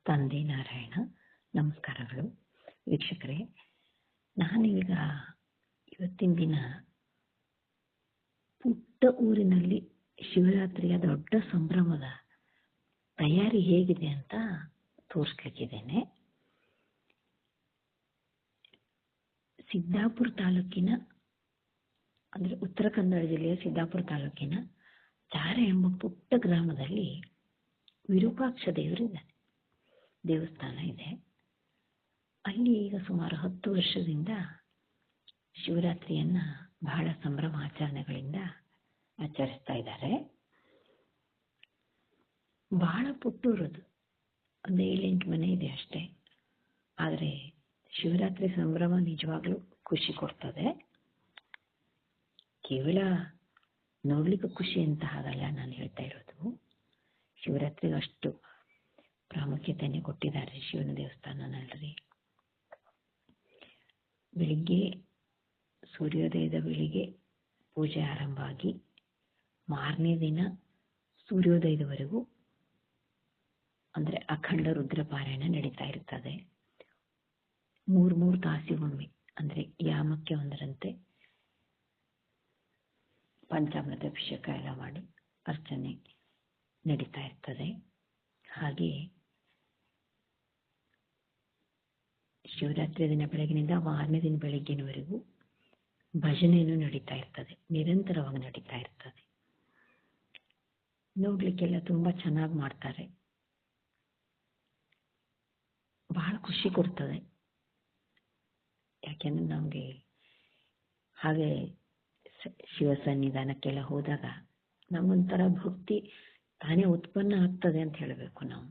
ತಂದೆ ನಾರಾಯಣ. ನಮಸ್ಕಾರಗಳು ವೀಕ್ಷಕರೇ. ನಾನೀಗ ಇವತ್ತಿನ ದಿನ ಪುಟ್ಟ ಊರಿನಲ್ಲಿ ಶಿವರಾತ್ರಿಯ ದೊಡ್ಡ ಸಂಭ್ರಮದ ತಯಾರಿ ಹೇಗಿದೆ ಅಂತ ತೋರಿಸ್ಲಿಕ್ಕಿದ್ದೇನೆ. ಸಿದ್ದಾಪುರ ತಾಲೂಕಿನ ಅಂದರೆ ಉತ್ತರ ಕನ್ನಡ ಜಿಲ್ಲೆಯ ಸಿದ್ದಾಪುರ ತಾಲೂಕಿನ ಚಾರೆ ಎಂಬ ಪುಟ್ಟ ಗ್ರಾಮದಲ್ಲಿ ವಿರೂಪಾಕ್ಷ ದೇವರಿದ್ದಾನೆ, ದೇವಸ್ಥಾನ ಇದೆ. ಅಲ್ಲಿ ಈಗ ಸುಮಾರು 10 ವರ್ಷದಿಂದ ಶಿವರಾತ್ರಿಯನ್ನ ಬಹಳ ಸಂಭ್ರಮ ಆಚರಣೆಗಳಿಂದ ಆಚರಿಸ್ತಾ ಇದ್ದಾರೆ. ಬಹಳ ಪುಟ್ಟೂರದು, ಒಂದು 7-8 ಮನೆ ಇದೆ ಅಷ್ಟೇ. ಆದರೆ ಶಿವರಾತ್ರಿ ಸಂಭ್ರಮ ನಿಜವಾಗ್ಲೂ ಖುಷಿ ಕೊಡ್ತದೆ. ಕೇವಲ ನೋಡ್ಲಿಕ್ಕೆ ಖುಷಿ ಅಂತ ಹಾಗಲ್ಲ ನಾನು ಹೇಳ್ತಾ ಇರೋದು. ಶಿವರಾತ್ರಿಗೆ ಅಷ್ಟು ಪ್ರಾಮುಖ್ಯತೆಯನ್ನು ಕೊಟ್ಟಿದ್ದಾರೆ ಶಿವನ ದೇವಸ್ಥಾನನಲ್ಲಿ. ಬೆಳಿಗ್ಗೆ ಸೂರ್ಯೋದಯದ ವೇಳೆಗೆ ಪೂಜೆ ಆರಂಭ ಆಗಿ ಮಾರನೇ ದಿನ ಸೂರ್ಯೋದಯದವರೆಗೂ ಅಂದರೆ ಅಖಂಡ ರುದ್ರ ಪಾರಾಯಣ ನಡೀತಾ ಇರ್ತದೆ. 3 ತಾಸಿಗೊಮ್ಮೆ ಅಂದರೆ ಯಾಮಕ್ಕೆ ಒಂದರಂತೆ ಪಂಚಾಮೃತ ಅಭಿಷೇಕ ಎಲ್ಲ ಮಾಡಿ ಅರ್ಚನೆ ನಡೀತಾ ಇರ್ತದೆ. ಹಾಗೆ ಶಿವರಾತ್ರಿ ದಿನ ಬೆಳಗಿನಿಂದ ಮಾರನೇ ದಿನ ಬೆಳಗ್ಗಿನವರೆಗೂ ಭಜನೆಯನ್ನು ನಡೀತಾ ಇರ್ತದೆ, ನಿರಂತರವಾಗಿ ನಡೀತಾ ಇರ್ತದೆ. ನೋಡ್ಲಿಕ್ಕೆಲ್ಲ ತುಂಬಾ ಚೆನ್ನಾಗಿ ಮಾಡ್ತಾರೆ, ಬಹಳ ಖುಷಿ ಕೊಡ್ತದೆ. ಯಾಕೆಂದ್ರೆ ನಮಗೆ ಹಾಗೆ ಶಿವ ಸನ್ನಿಧಾನಕ್ಕೆಲ್ಲ ಹೋದಾಗ ನಮಗೊಂಥರ ಭಕ್ತಿ ತಾನೇ ಉತ್ಪನ್ನ ಆಗ್ತದೆ ಅಂತ ಹೇಳಬೇಕು. ನಾವು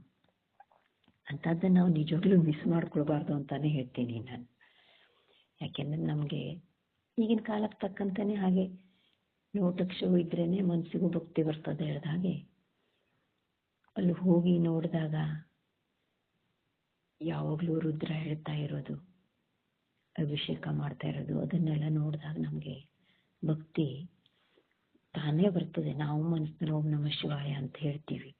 ಅಂಥದ್ದನ್ನು ನಾವು ನಿಜವಾಗ್ಲೂ ಮಿಸ್ ಮಾಡ್ಕೊಳ್ಬಾರ್ದು ಅಂತಾನೆ ಹೇಳ್ತೀನಿ ನಾನು. ಯಾಕೆಂದ್ರೆ ನಮಗೆ ಈಗಿನ ಕಾಲಕ್ಕೆ ತಕ್ಕಂತಾನೆ ಹಾಗೆ ನೋಟಕ್ಷವು ಇದ್ರೇನೆ ಮನಸ್ಸಿಗೂ ಭಕ್ತಿ ಬರ್ತದೆ ಹೇಳಿದ ಹಾಗೆ. ಅಲ್ಲಿ ಹೋಗಿ ನೋಡಿದಾಗ ಯಾವಾಗಲೂ ರುದ್ರ ಹೇಳ್ತಾ ಇರೋದು, ಅಭಿಷೇಕ ಮಾಡ್ತಾ ಇರೋದು, ಅದನ್ನೆಲ್ಲ ನೋಡಿದಾಗ ನಮಗೆ ಭಕ್ತಿ ತಾನೇ ಬರ್ತದೆ. ನಾವು ಮನಸ್ಸಿನಲ್ಲಿ ಓಂ ನಮಃ ಶಿವಾಯ ಅಂತ ಹೇಳ್ತೀವಿ.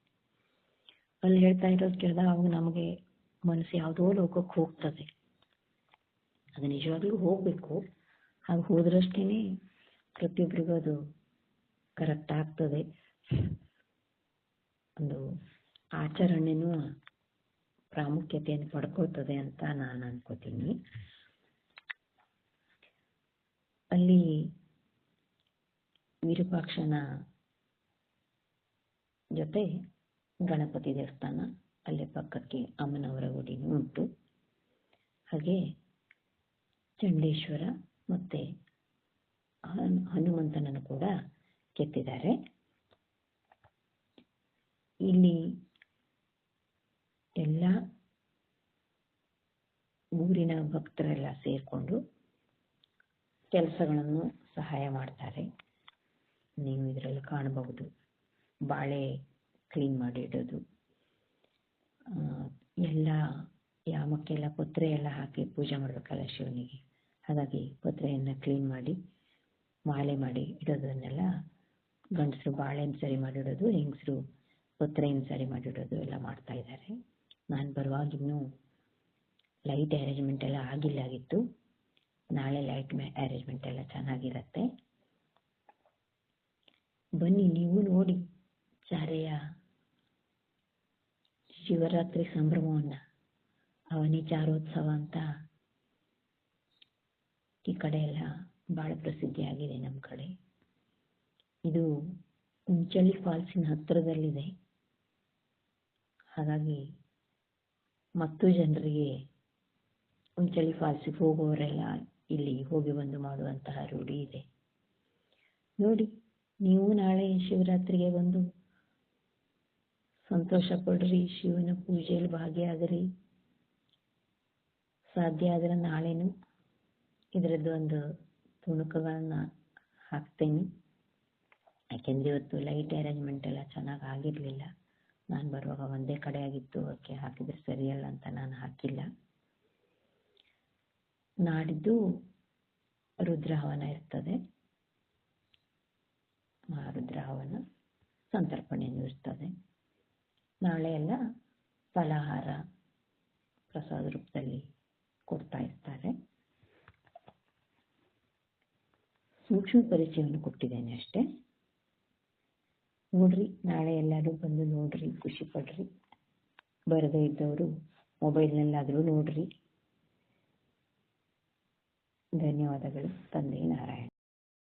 ಅಲ್ಲಿ ಹೇಳ್ತಾ ಇರೋದು ಕೇಳಿದಾಗ ಅವಾಗ ನಮಗೆ ಮನಸ್ಸು ಯಾವುದೋ ಲೋಕಕ್ಕೆ ಹೋಗ್ತದೆ. ಅದು ನಿಜವಾಗ್ಲೂ ಹೋಗ್ಬೇಕು. ಹಾಗೆ ಹೋದ್ರಷ್ಟೇನೆ ಪ್ರತಿಯೊಬ್ಬರಿಗೂ ಅದು ಕರೆಕ್ಟ್ ಆಗ್ತದೆ. ಒಂದು ಆಚರಣೆನೂ ಪ್ರಾಮುಖ್ಯತೆಯನ್ನು ಪಡ್ಕೊಳ್ತದೆ ಅಂತ ನಾನು ಅನ್ಕೋತೀನಿ. ಅಲ್ಲಿ ವಿರೂಪಾಕ್ಷನ ಜೊತೆ ಗಣಪತಿ ದೇವಸ್ಥಾನ, ಅಲ್ಲೇ ಪಕ್ಕಕ್ಕೆ ಅಮ್ಮನವರ ಗುಡಿನೂ ಉಂಟು. ಹಾಗೆ ಚಂಡೇಶ್ವರ ಮತ್ತೆ ಹನುಮಂತನನ್ನು ಕೂಡ ಕೆತ್ತಿದ್ದಾರೆ. ಇಲ್ಲಿ ಎಲ್ಲ ಊರಿನ ಭಕ್ತರೆಲ್ಲ ಸೇರಿಕೊಂಡು ಕೆಲಸಗಳನ್ನು ಸಹಾಯ ಮಾಡ್ತಾರೆ. ನೀವು ಇದರಲ್ಲಿ ಕಾಣಬಹುದು. ಬಾಳೆ ಕ್ಲೀನ್ ಮಾಡಿ ಇಡೋದು, ಎಲ್ಲ ಯಾಮಕ್ಕೆಲ್ಲ ಪತ್ರೆ ಎಲ್ಲ ಹಾಕಿ ಪೂಜೆ ಮಾಡಬೇಕಲ್ಲ ಶಿವನಿಗೆ. ಹಾಗಾಗಿ ಪತ್ರೆಯನ್ನು ಕ್ಲೀನ್ ಮಾಡಿ ಮಾಲೆ ಮಾಡಿ ಇಡೋದನ್ನೆಲ್ಲ ಗಂಡಸರು ಬಾಳೆಯನ್ನು ಸರಿ ಮಾಡಿಡೋದು, ಹೆಂಗಸರು ಪತ್ರೆಯನ್ನು ಸರಿ ಮಾಡಿಡೋದು ಎಲ್ಲ ಮಾಡ್ತಾ ಇದ್ದಾರೆ. ನಾನು ಬರುವಾಗ ಇನ್ನೂ ಲೈಟ್ ಅರೇಂಜ್ಮೆಂಟ್ ಎಲ್ಲ ಆಗಿತ್ತು. ನಾಳೆ ಲೈಟ್ ಅರೇಂಜ್ಮೆಂಟ್ ಎಲ್ಲ ಚೆನ್ನಾಗಿರತ್ತೆ. ಬನ್ನಿ ನೀವು ನೋಡಿ ಚಾರೆಯ ಶಿವರಾತ್ರಿ ಸಂಭ್ರಮವನ್ನ. ಅವನಿ ಚಾರೋತ್ಸವ ಅಂತ ಈ ಕಡೆ ಎಲ್ಲ ಬಹಳ ಪ್ರಸಿದ್ಧಿಯಾಗಿದೆ ನಮ್ಮ ಕಡೆ. ಇದು ಉಂಚಳ್ಳಿ ಫಾಲ್ಸಿನ ಹತ್ತಿರದಲ್ಲಿದೆ. ಹಾಗಾಗಿ ಮತ್ತು ಜನರಿಗೆ ಉಂಚಳ್ಳಿ ಫಾಲ್ಸಿಗೆ ಹೋಗುವವರೆಲ್ಲ ಇಲ್ಲಿ ಹೋಗಿ ಬಂದು ಮಾಡುವಂತಹ ರೂಢಿ ಇದೆ. ನೋಡಿ ನೀವು ನಾಳೆ ಶಿವರಾತ್ರಿಗೆ ಬಂದು ಸಂತೋಷ ಪಡ್ರಿ, ಶಿವನ ಪೂಜೆಯಲ್ಲಿ ಭಾಗಿಯಾಗ್ರಿ. ಸಾಧ್ಯ ಆದರೆ ನಾಳೆನೂ ಇದರದ್ದು ಒಂದು ತುಣುಕುಗಳನ್ನ ಹಾಕ್ತೇನೆ. ಯಾಕೆಂದ್ರೆ ಇವತ್ತು ಲೈಟ್ ಅರೇಂಜ್ಮೆಂಟ್ ಎಲ್ಲ ಚೆನ್ನಾಗಿ ಆಗಿರಲಿಲ್ಲ. ನಾನು ಬರುವಾಗ ಒಂದೇ ಕಡೆ ಆಗಿತ್ತು, ಅದಕ್ಕೆ ಹಾಕಿದ್ರೆ ಸರಿಯಲ್ಲ ಅಂತ ನಾನು ಹಾಕಿಲ್ಲ. ನಾಡಿದ್ದು ರುದ್ರಹವನ ಇರ್ತದೆ. ರುದ್ರಹವನ ಸಂತರ್ಪಣೆಯೂ ಇರ್ತದೆ. ನಾಳೆ ಎಲ್ಲ ಫಲಾಹಾರ ಪ್ರಸಾದ ರೂಪದಲ್ಲಿ ಕೊಡ್ತಾ ಇರ್ತಾರೆ. ಸೂಕ್ಷ್ಮ ಪರಿಚಯವನ್ನು ಕೊಟ್ಟಿದ್ದೇನೆ ಅಷ್ಟೇ. ನೋಡ್ರಿ, ನಾಳೆ ಎಲ್ಲರೂ ಬಂದು ನೋಡ್ರಿ, ಖುಷಿ ಪಡ್ರಿ. ಬರದೇ ಇದ್ದವರು ಮೊಬೈಲ್ನಲ್ಲಾದರೂ ನೋಡ್ರಿ. ಧನ್ಯವಾದಗಳು. ತಂದೆ ನಾರಾಯಣ.